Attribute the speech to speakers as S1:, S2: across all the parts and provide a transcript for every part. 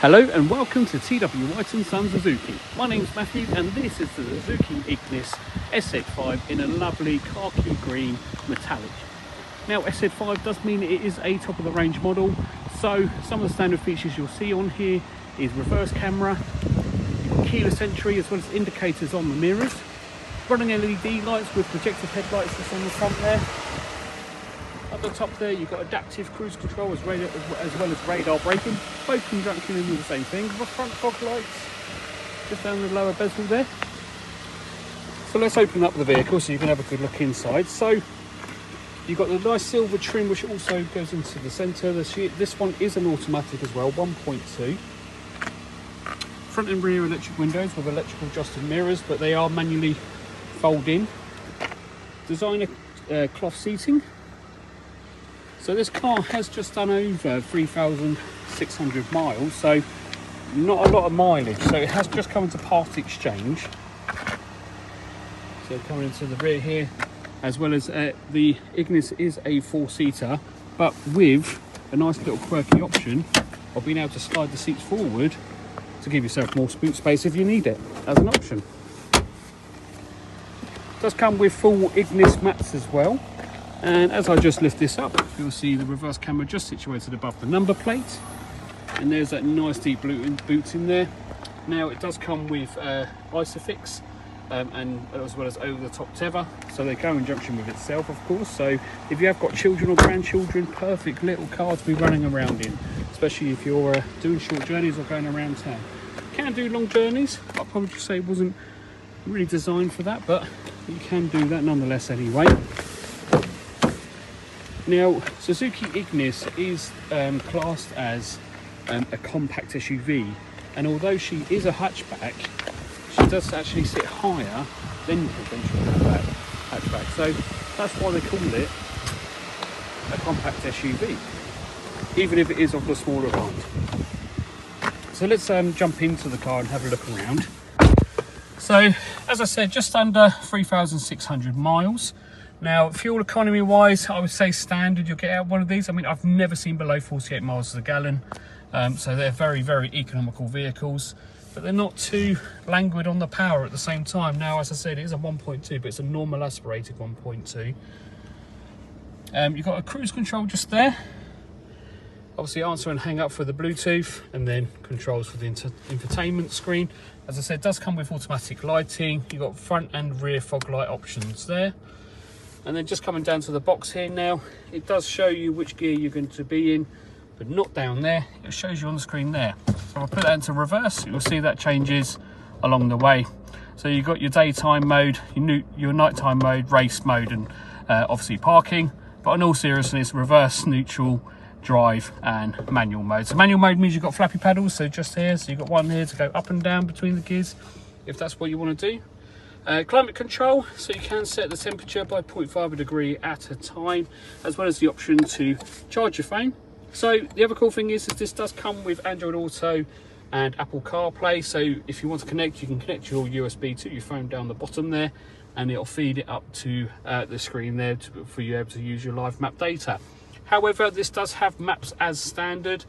S1: Hello and welcome to TW White & Son Suzuki. My name's Matthew and this is the Suzuki Ignis SZ5 in a lovely khaki green metallic. Now SZ5 does mean it is a top of the range model, so some of the standard features you'll see on here is reverse camera, keyless entry as well as indicators on the mirrors, running LED lights with projected headlights that's on the front there. At the top there you've got adaptive cruise control as well as radar braking, both conjunction in with the same thing. The front fog lights just down the lower bezel there. So let's open up the vehicle so you can have a good look inside. So you've got the nice silver trim which also goes into the centre. This one is an automatic as well, 1.2. Front and rear electric windows with electrical adjusted mirrors, but they are manually fold in. Designer cloth seating. So this car has just done over 3,600 miles, so not a lot of mileage. So it has just come into part exchange. So coming into the rear here, as well as the Ignis is a four-seater, but with a nice little quirky option of being able to slide the seats forward to give yourself more boot space if you need it as an option. It does come with full Ignis mats as well. And as I just lift this up, you'll see the reverse camera just situated above the number plate. And there's that nice deep boot in there. Now it does come with Isofix and as well as over the top tether. So they go in junction with itself, of course. So if you have got children or grandchildren, perfect little car to be running around in. Especially if you're doing short journeys or going around town. Can do long journeys. I'll probably just say it wasn't really designed for that, but you can do that nonetheless anyway. Now, Suzuki Ignis is classed as a compact SUV, and although she is a hatchback, she does actually sit higher than conventional hatchback. So that's why they call it a compact SUV, even if it is of the smaller kind. So let's jump into the car and have a look around. So, as I said, just under 3,600 miles. Now, fuel economy wise, I would say standard, you'll get out one of these. I mean, I've never seen below 48 miles a gallon. So they're very, very economical vehicles, but they're not too languid on the power at the same time. Now, as I said, it is a 1.2, but it's a normal aspirated 1.2. You've got a cruise control just there. Obviously answer and hang up for the Bluetooth, and then controls for the infotainment screen. As I said, it does come with automatic lighting. You've got front and rear fog light options there. And then just coming down to the box here now, it does show you which gear you're going to be in, but not down there. It shows you on the screen there. So I'll put that into reverse. You'll see that changes along the way. So you've got your daytime mode, your nighttime mode, race mode, and obviously parking. But in all seriousness, reverse, neutral, drive, and manual mode. So manual mode means you've got flappy paddles, so just here. So you've got one here to go up and down between the gears, if that's what you want to do. Climate control, so you can set the temperature by 0.5 degree at a time, as well as the option to charge your phone. So the other cool thing is this does come with Android Auto and Apple CarPlay, so if you want to connect, you can connect your USB to your phone down the bottom there, and it'll feed it up to the screen there for you able to use your live map data. However, this does have maps as standard.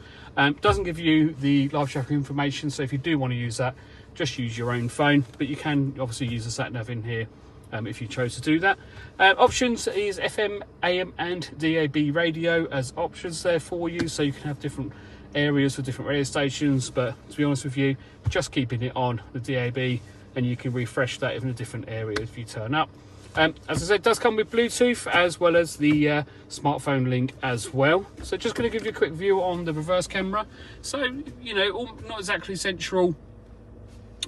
S1: Doesn't give you the live traffic information, so if you do want to use that, just use your own phone, but you can obviously use the sat nav in here if you chose to do that. Options is FM, AM and DAB radio as options there for you, so you can have different areas for different radio stations, but to be honest with you, just keeping it on the DAB, and you can refresh that in a different area if you turn up. As I said, it does come with Bluetooth as well as the smartphone link as well. So just going to give you a quick view on the reverse camera. So, you know, not exactly central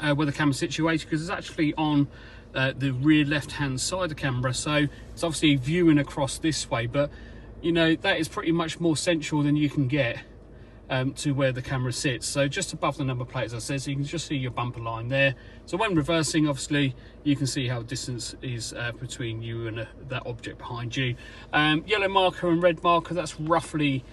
S1: where the camera's situated, because it's actually on the rear left hand side of the camera, so it's obviously viewing across this way, but you know that is pretty much more central than you can get to where the camera sits. So just above the number plate, as I said, so you can just see your bumper line there. So when reversing, obviously you can see how distance is between you and that object behind you. Yellow marker and red marker, that's roughly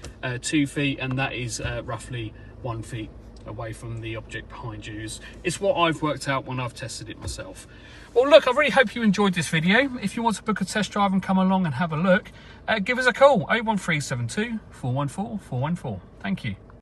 S1: 2 feet, and that is roughly 1 foot away from the object behind you. It's what I've worked out when I've tested it myself. Well, look, I really hope you enjoyed this video. If you want to book a test drive and come along and have a look, give us a call, 01372 414 414. Thank you.